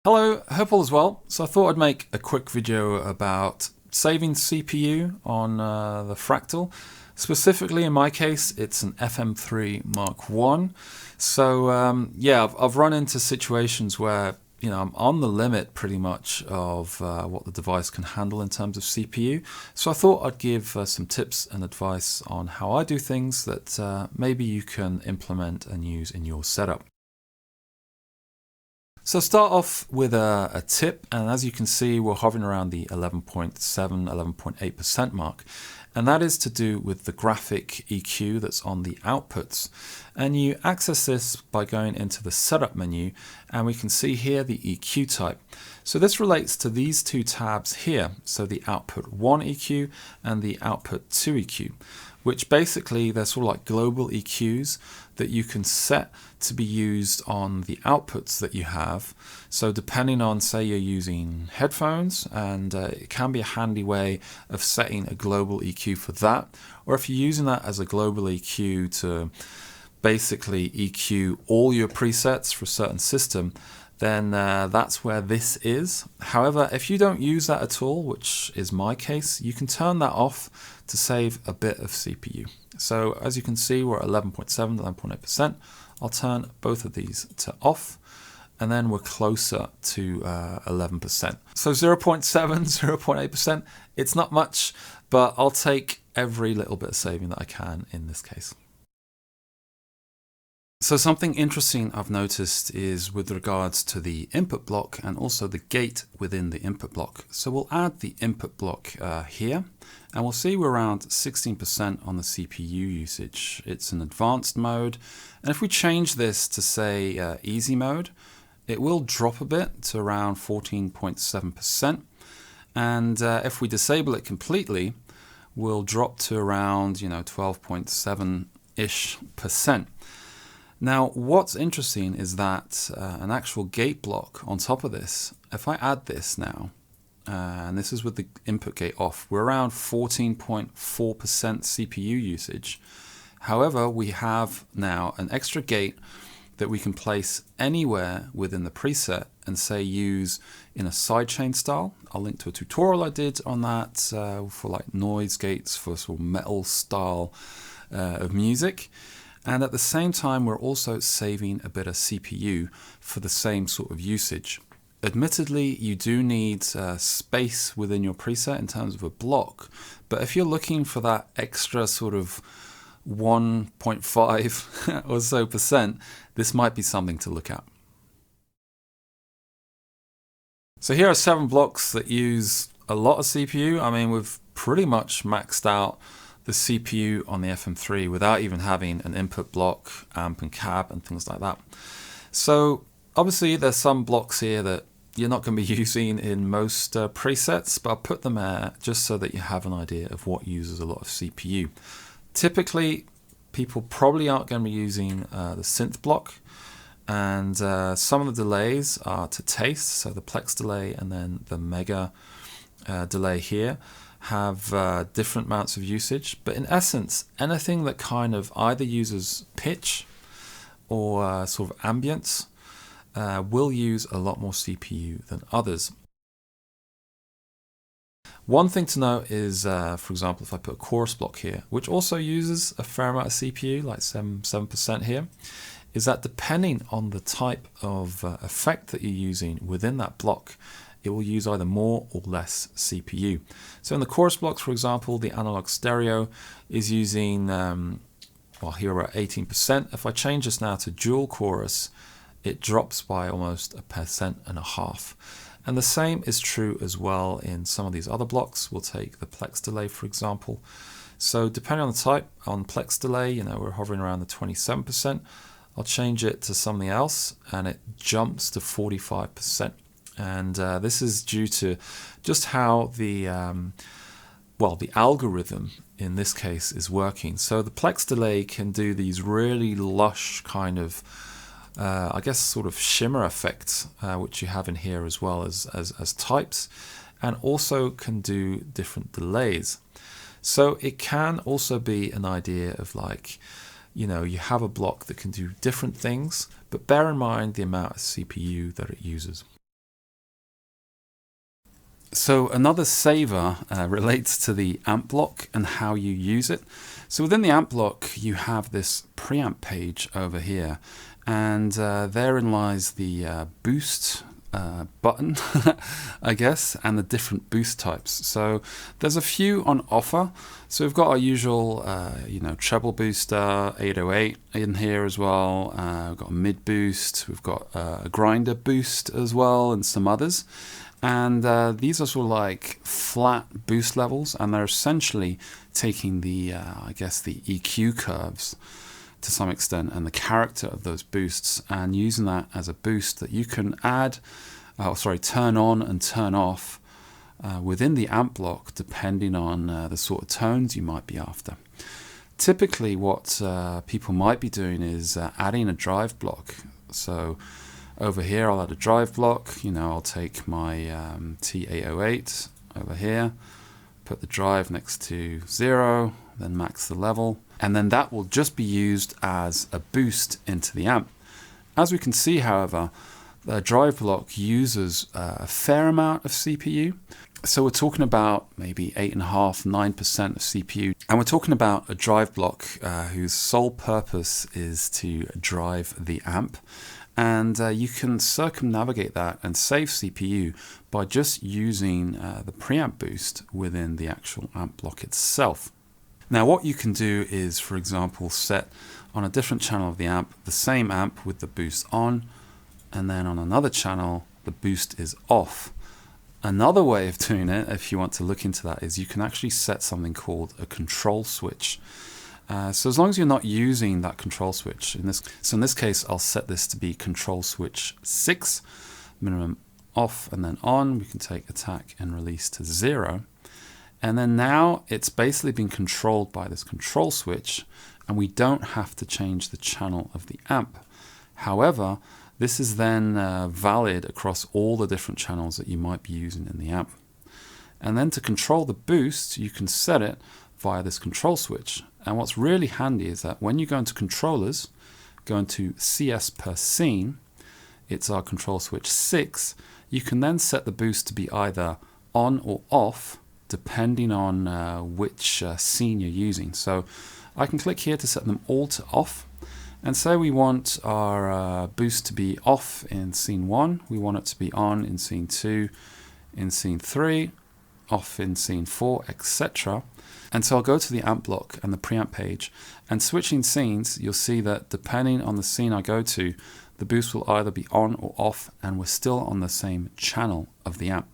Hello, hope all is well. So I thought I'd make a quick video about saving CPU on the Fractal. Specifically in my case, it's an FM3 Mark 1. So yeah, I've run into situations where I'm on the limit pretty much of what the device can handle in terms of CPU. So I thought I'd give some tips and advice on how I do things that maybe you can implement and use in your setup. So start off with a tip, and as you can see, we're hovering around the 11.7, 11.8% mark. And that is to do with the graphic EQ that's on the outputs. And you access this by going into the setup menu, and we can see here the EQ type. So this relates to these two tabs here. So the output 1 EQ and the output 2 EQ, which basically they're sort of like global EQs that you can set to be used on the outputs that you have. So depending on, say you're using headphones, and it can be a handy way of setting a global EQ for that, or if you're using that as a global EQ to basically EQ all your presets for a certain system, then that's where this is. However, if you don't use that at all, which is my case, you can turn that off to save a bit of CPU. So as you can see, we're at 11.7 to 11.8%. I'll turn both of these to off, and then we're closer to 11%. So 0.7, 0.8%, it's not much, but I'll take every little bit of saving that I can in this case. So something interesting I've noticed is with regards to the input block and also the gate within the input block. So we'll add the input block here, and we'll see we're around 16% on the CPU usage. It's an advanced mode, and if we change this to say easy mode, it will drop a bit to around 14.7%. And if we disable it completely, we'll drop to around 12.7-ish%. Now, what's interesting is that an actual gate block on top of this, if I add this now, and this is with the input gate off, we're around 14.4% CPU usage. However, we have now an extra gate that we can place anywhere within the preset and say use in a sidechain style. I'll link to a tutorial I did on that for like noise gates for sort of metal style of music. And at the same time, we're also saving a bit of CPU for the same sort of usage. Admittedly, you do need space within your preset in terms of a block, but if you're looking for that extra sort of 1.5 or so %, this might be something to look at. So here are 7 blocks that use a lot of CPU. I mean, we've pretty much maxed out the CPU on the FM3 without even having an input block, amp and cab and things like that. So obviously there's some blocks here that you're not going to be using in most presets, but I'll put them there just so that you have an idea of what uses a lot of CPU. Typically, people probably aren't going to be using the synth block, and some of the delays are to taste, so the Plex delay and then the Mega delay here have different amounts of usage, but in essence, anything that kind of either uses pitch or sort of ambience will use a lot more CPU than others. One thing to note is, for example, if I put a chorus block here, which also uses a fair amount of CPU, like 7% here, is that depending on the type of effect that you're using within that block, it will use either more or less CPU. So in the chorus blocks, for example, the analog stereo is using, well, here we're at 18%. If I change this now to dual chorus, it drops by almost 1.5%. And the same is true as well in some of these other blocks. We'll take the Plex delay, for example. So depending on the type, on Plex delay, we're hovering around the 27%. I'll change it to something else, and it jumps to 45%. And this is due to just how the the algorithm in this case is working. So the Plex delay can do these really lush kind of I guess sort of shimmer effects, which you have in here as well as types, and also can do different delays. So it can also be an idea of like, you have a block that can do different things, but bear in mind the amount of CPU that it uses. So another saver relates to the amp block and how you use it. So within the amp block, you have this preamp page over here, and therein lies the boost button, I guess, and the different boost types. So there's a few on offer. So we've got our usual, treble booster, 808 in here as well. We've got a mid boost. We've got a grinder boost as well, and some others. And these are sort of like flat boost levels, and they're essentially taking the, the EQ curves to some extent and the character of those boosts and using that as a boost that you can turn on and turn off within the amp block depending on the sort of tones you might be after. Typically what people might be doing is adding a drive block. So over here I'll add a drive block, I'll take my T808 over here, put the drive next to 0, then max the level, and then that will just be used as a boost into the amp. As we can see, however, the drive block uses a fair amount of CPU. So we're talking about maybe 8.5–9% of CPU. And we're talking about a drive block whose sole purpose is to drive the amp. And you can circumnavigate that and save CPU by just using the preamp boost within the actual amp block itself. Now what you can do is, for example, set on a different channel of the amp the same amp with the boost on, and then on another channel the boost is off. Another way of doing it, if you want to look into that, is you can actually set something called a control switch. So as long as you're not using that control switch, in this case I'll set this to be control switch 6, minimum off and then on. We can take attack and release to 0. And then now it's basically been controlled by this control switch, and we don't have to change the channel of the amp. However, this is then valid across all the different channels that you might be using in the amp. And then to control the boost, you can set it via this control switch. And what's really handy is that when you go into controllers, go into CS per scene, it's our control switch 6, you can then set the boost to be either on or off, depending on which scene you're using. So I can click here to set them all to off, and say we want our boost to be off in scene 1, we want it to be on in scene 2, in scene 3, off in scene 4, etc. And so I'll go to the amp block and the preamp page, and switching scenes, you'll see that depending on the scene I go to, the boost will either be on or off, and we're still on the same channel of the amp.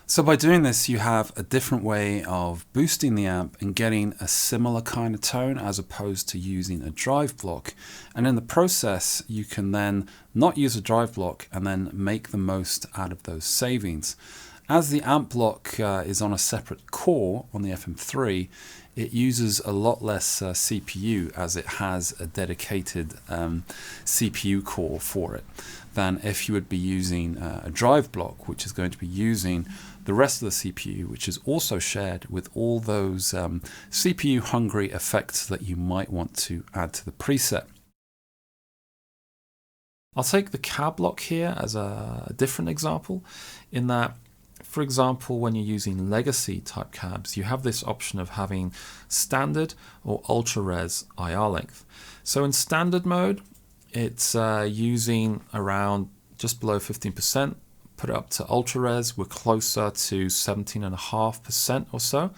So by doing this, you have a different way of boosting the amp and getting a similar kind of tone as opposed to using a drive block. And in the process, you can then not use a drive block and then make the most out of those savings. As the amp block is on a separate core on the FM3, it uses a lot less CPU, as it has a dedicated CPU core for it, than if you would be using a drive block, which is going to be using the rest of the CPU, which is also shared with all those CPU hungry effects that you might want to add to the preset. I'll take the cab block here as a different example, in that, for example, when you're using legacy type cabs, you have this option of having standard or ultra res IR length. So in standard mode, it's using around just below 15%. Put it up to ultra res, we're closer to 17.5% or so.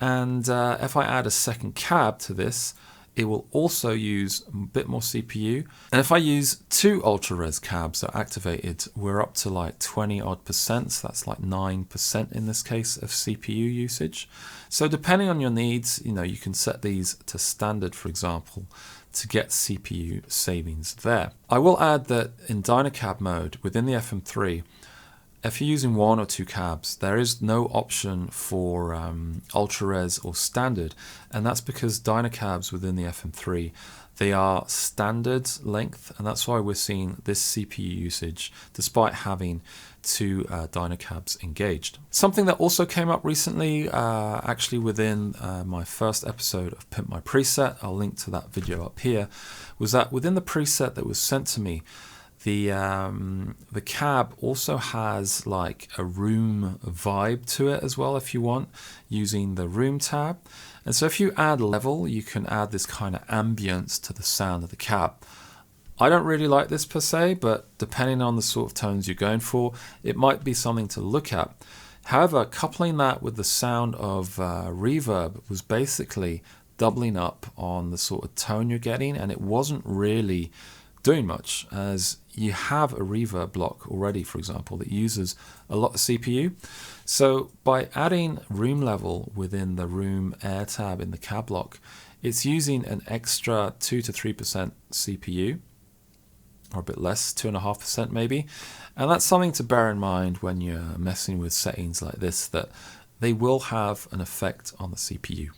And if I add a second cab to this, it will also use a bit more CPU. And if I use 2 ultra res cabs that are activated, we're up to like 20 odd percent. So that's like 9% in this case of CPU usage. So depending on your needs, you can set these to standard, for example, to get CPU savings there. I will add that in Dyna Cab mode within the FM3, if you're using 1 or 2 cabs, there is no option for ultra res or standard, and that's because Dyna Cabs within the FM3, they are standard length, and that's why we're seeing this CPU usage despite having 2 Dyna Cabs engaged. Something that also came up recently, actually within my first episode of Pimp My Preset, I'll link to that video up here, was that within the preset that was sent to me, the cab also has like a room vibe to it as well if you want, using the room tab. And so if you add level, you can add this kind of ambience to the sound of the cab. I don't really like this per se, but depending on the sort of tones you're going for, it might be something to look at. However, coupling that with the sound of reverb was basically doubling up on the sort of tone you're getting, and it wasn't really doing much, as you have a reverb block already, for example, that uses a lot of CPU. So by adding room level within the room air tab in the cab block, it's using an extra 2 to 3% CPU, or a bit less, 2.5% maybe. And that's something to bear in mind when you're messing with settings like this, that they will have an effect on the CPU.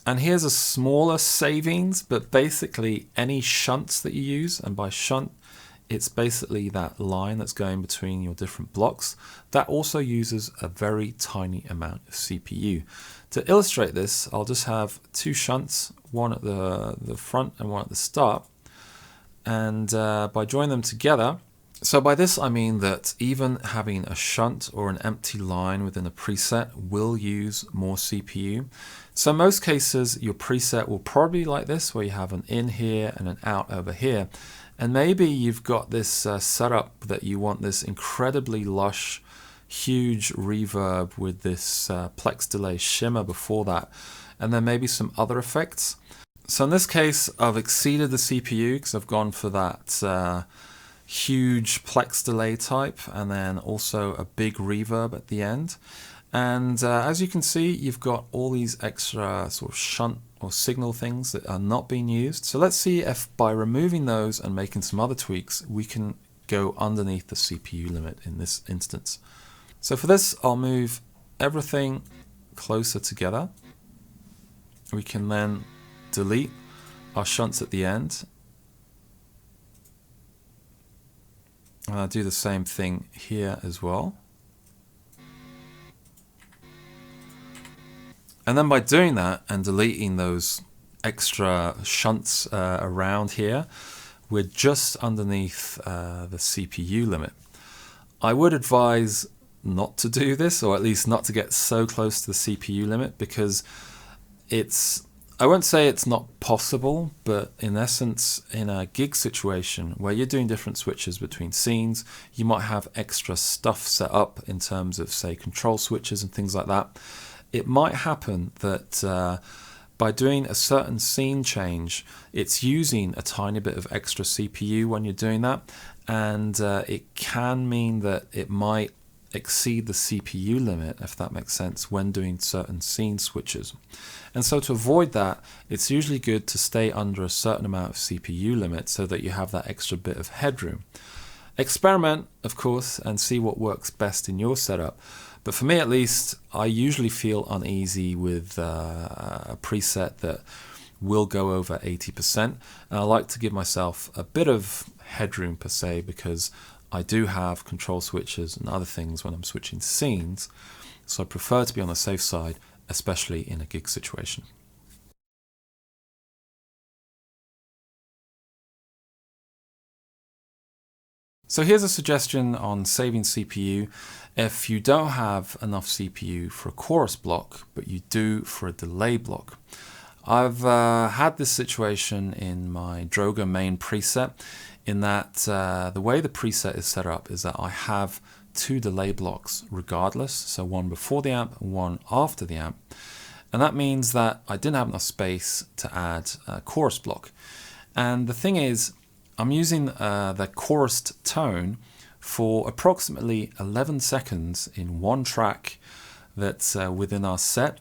And here's a smaller savings, but basically any shunts that you use, and by shunt, it's basically that line that's going between your different blocks, that also uses a very tiny amount of CPU. To illustrate this, I'll just have 2 shunts, one at the front and one at the start. And by joining them together, so by this I mean that even having a shunt or an empty line within a preset will use more CPU. So in most cases, your preset will probably be like this, where you have an in here and an out over here. And maybe you've got this setup that you want this incredibly lush, huge reverb with this plex delay shimmer before that, and then maybe some other effects. So in this case, I've exceeded the CPU because I've gone for that huge plex delay type, and then also a big reverb at the end. And as you can see, you've got all these extra sort of shunt or signal things that are not being used. So let's see if by removing those and making some other tweaks, we can go underneath the CPU limit in this instance. So for this, I'll move everything closer together. We can then delete our shunts at the end. And I'll do the same thing here as well. And then by doing that and deleting those extra shunts around here, we're just underneath the CPU limit. I would advise not to do this, or at least not to get so close to the CPU limit, because I won't say it's not possible, but in essence, in a gig situation where you're doing different switches between scenes, you might have extra stuff set up in terms of, say, control switches and things like that. It might happen that by doing a certain scene change, it's using a tiny bit of extra CPU when you're doing that, and it can mean that it might exceed the CPU limit, if that makes sense, when doing certain scene switches. And so to avoid that, it's usually good to stay under a certain amount of CPU limit so that you have that extra bit of headroom. Experiment, of course, and see what works best in your setup. But for me at least, I usually feel uneasy with a preset that will go over 80%. And I like to give myself a bit of headroom per se, because I do have control switches and other things when I'm switching scenes. So I prefer to be on the safe side, especially in a gig situation. So here's a suggestion on saving CPU. If you don't have enough CPU for a chorus block, but you do for a delay block. I've had this situation in my Droga main preset, in that the way the preset is set up is that I have 2 delay blocks regardless, so one before the amp and one after the amp. And that means that I didn't have enough space to add a chorus block. And the thing is, I'm using the chorused tone for approximately 11 seconds in one track that's within our set.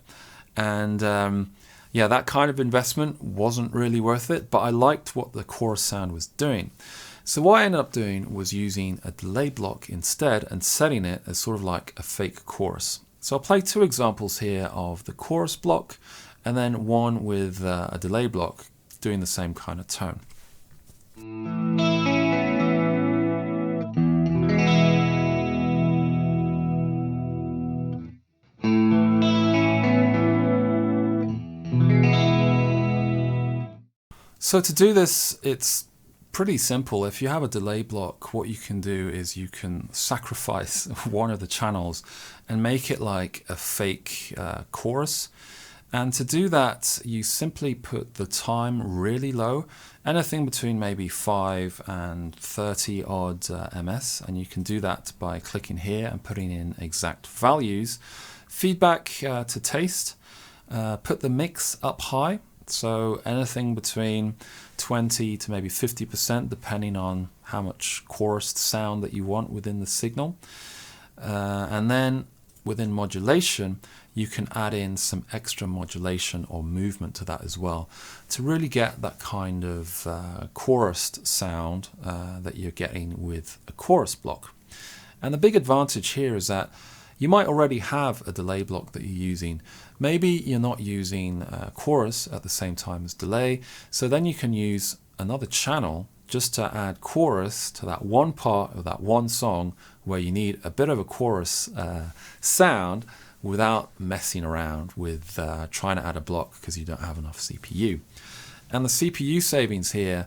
And yeah, that kind of investment wasn't really worth it, but I liked what the chorus sound was doing. So what I ended up doing was using a delay block instead and setting it as sort of like a fake chorus. So I'll play two examples here of the chorus block and then one with a delay block doing the same kind of tone. So to do this, it's pretty simple. If you have a delay block, what you can do is you can sacrifice one of the channels and make it like a fake chorus. And to do that, you simply put the time really low, anything between maybe 5 and 30 odd ms. And you can do that by clicking here and putting in exact values. Feedback to taste, put the mix up high. So anything between 20 to maybe 50%, depending on how much chorused sound that you want within the signal. And then within modulation, you can add in some extra modulation or movement to that as well to really get that kind of chorused sound that you're getting with a chorus block. And the big advantage here is that you might already have a delay block that you're using. Maybe you're not using chorus at the same time as delay, so then you can use another channel just to add chorus to that one part of that one song where you need a bit of a chorus sound without messing around with trying to add a block because you don't have enough CPU. And the CPU savings here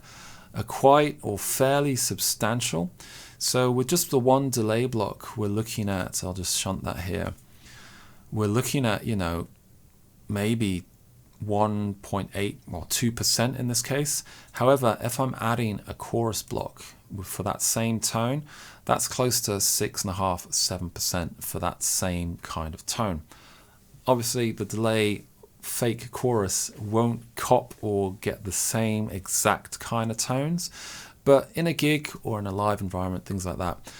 are quite or fairly substantial. So with just the one delay block, we're looking at, I'll just shunt that here, we're looking at, you know, maybe 1.8 or 2% in this case. However, if I'm adding a chorus block for that same tone, that's close to 6.5, 7% for that same kind of tone. Obviously, the delay fake chorus won't cop or get the same exact kind of tones, but in a gig or in a live environment, things like that,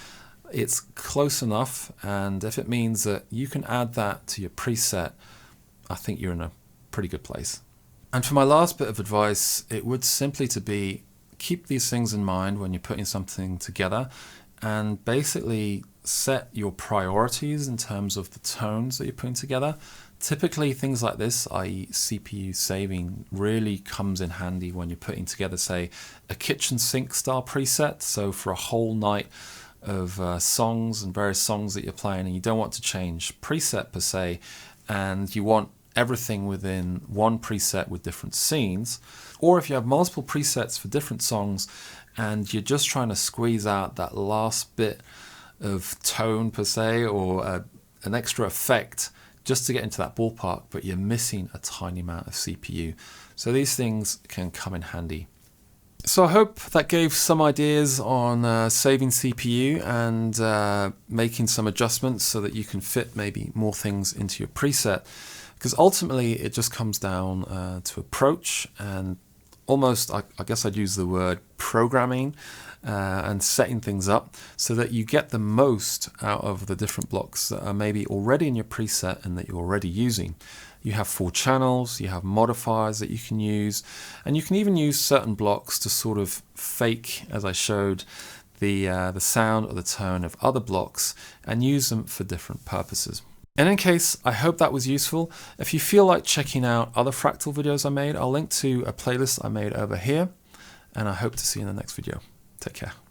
it's close enough. And if it means that you can add that to your preset, I think you're in a pretty good place. And for my last bit of advice, it would simply to be, keep these things in mind when you're putting something together and basically set your priorities in terms of the tones that you're putting together. Typically things like this, i.e. CPU saving, really comes in handy when you're putting together, say, a kitchen sink style preset. So for a whole night of songs and various songs that you're playing, and you don't want to change preset per se, and you want everything within one preset with different scenes. Or if you have multiple presets for different songs and you're just trying to squeeze out that last bit of tone per se, or an extra effect just to get into that ballpark, but you're missing a tiny amount of CPU. So these things can come in handy. So I hope that gave some ideas on saving CPU and making some adjustments so that you can fit maybe more things into your preset. Because ultimately it just comes down to approach and almost, I guess I'd use the word programming and setting things up so that you get the most out of the different blocks that are maybe already in your preset and that you're already using. You have 4 channels, you have modifiers that you can use, and you can even use certain blocks to sort of fake, as I showed, the sound or the tone of other blocks and use them for different purposes. In any case, I hope that was useful. If you feel like checking out other Fractal videos I made, I'll link to a playlist I made over here, and I hope to see you in the next video. Take care.